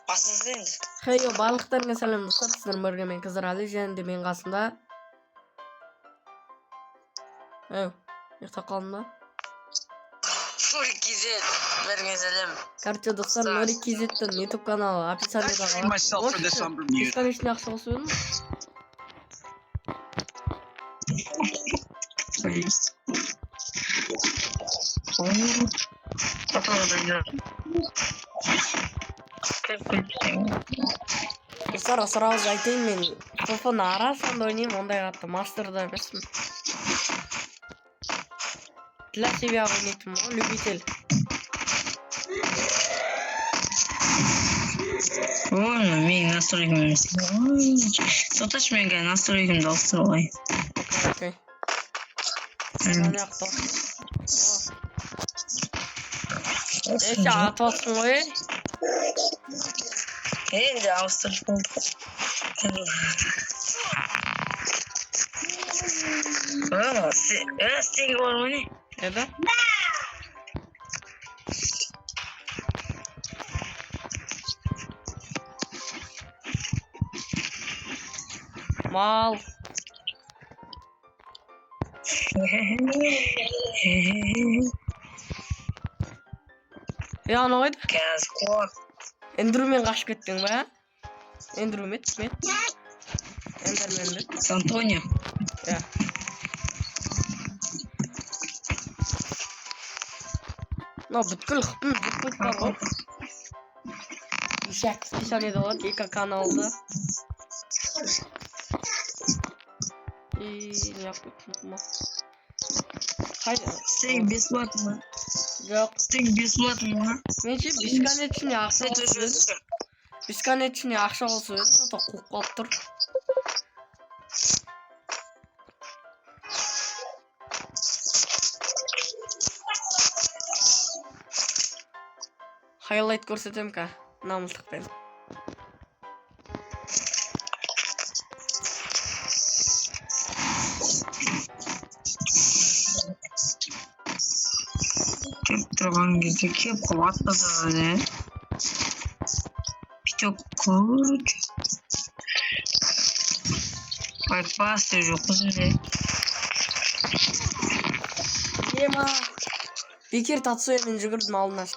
Басыңыз енді. Хейо, барлықтарыңа сәлем достар, сіздермен бірге мен Қызырәлі, және де мен қасында. Ұйықтап қалдың ба? Нурик KZ, біріңе сәлем. Короче, достар, Нурик KZ'тің YouTube каналы описаниеда қалады. Бесконечный ақша қосып едім. Достар, сразу айтайын, мен ффны арасында ойнаймын, ондай қатты мастерда емеспін. Для себя ойнайтын ғой, любитель. Ой, менің настройкім емес. Соташ менің настройкімді ауыстыр олай. Окей. Мені ақтау. Еше атасың ғой? Енді ауыстырып болды. Сен бар ма не? Еді? Мал. Аны қойды? Қазір қуақ. Эндрумен қашып кеттің ба? Эндрумен мен? Эндермен бе? Антонио. Ja. Но бүткіл қыпын бүткіл бар ғой. Ишак списаниеда болады, екі каналда. И не оқытын ма? Стейк бесплатно. Жоқ. Стейк бесплатно ма? Менше бесконечный ақша қосып едім. Бесконечный ақша қосып едім, содан қуып қалып тұр. Хайлайт көрсетем ка, намылтықпен. Кеп тұрған кезде кеп қуат басады. Пітек көрік. Байпасты жоқ өзінде. Ема! Бекер татсуямен жүгірдім алдына.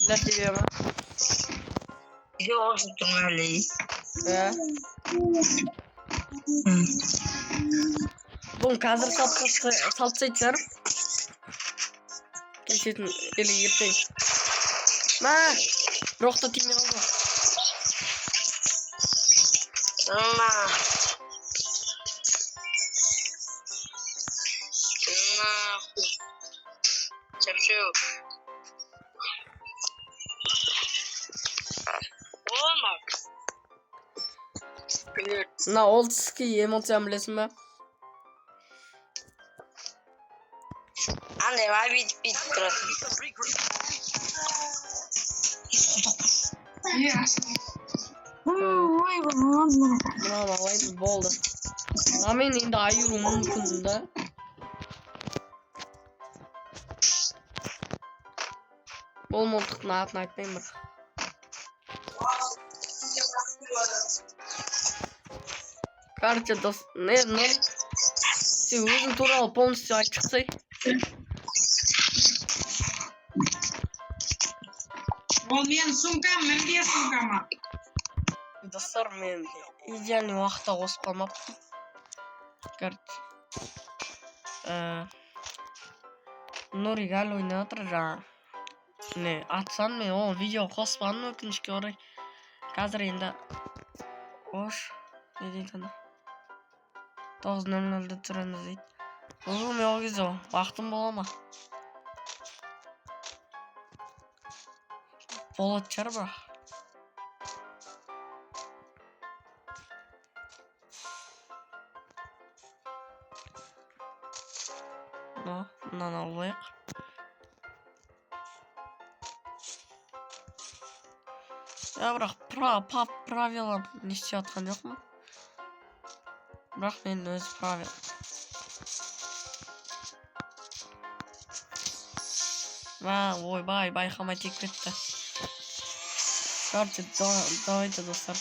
Для тебя ма? Жоқ, тұрмай әлей. Бұның қазір салпсайды жарым. Кешетін елі ертең. Ма! Роқта тиме қалды. Чапшу. Olmak. Мына олдский эмоцияны білесің ба? Андай ма бит тұрады. Мына алайын болды. Мен енді айыру мүмкін да. Бұл мылтықтың атын айтпаймын бірақ. Короче, Нурик, сен өзің туралы полностью айтып шықсай. Ол менің сумкам, менде сумкама. Достар, мен идеальный уақытта қосып қалмаппын. Короче, Нурик әлі ойнап отыр жаңа. Не, атсан мен ол видео қоспағаным өкінішке орай. Қазір енді ош, не дейді ана? 9:00-да тұрамыз дейді. Мен ол кезде уақытым бола ма? Болады шығар бірақ. Мынаны алайық. Бірақ правила не істеп жатқан жоқпын. Бірақ мен өз правила. Ойбай байқамай тиіп кетті. Короче давайте достар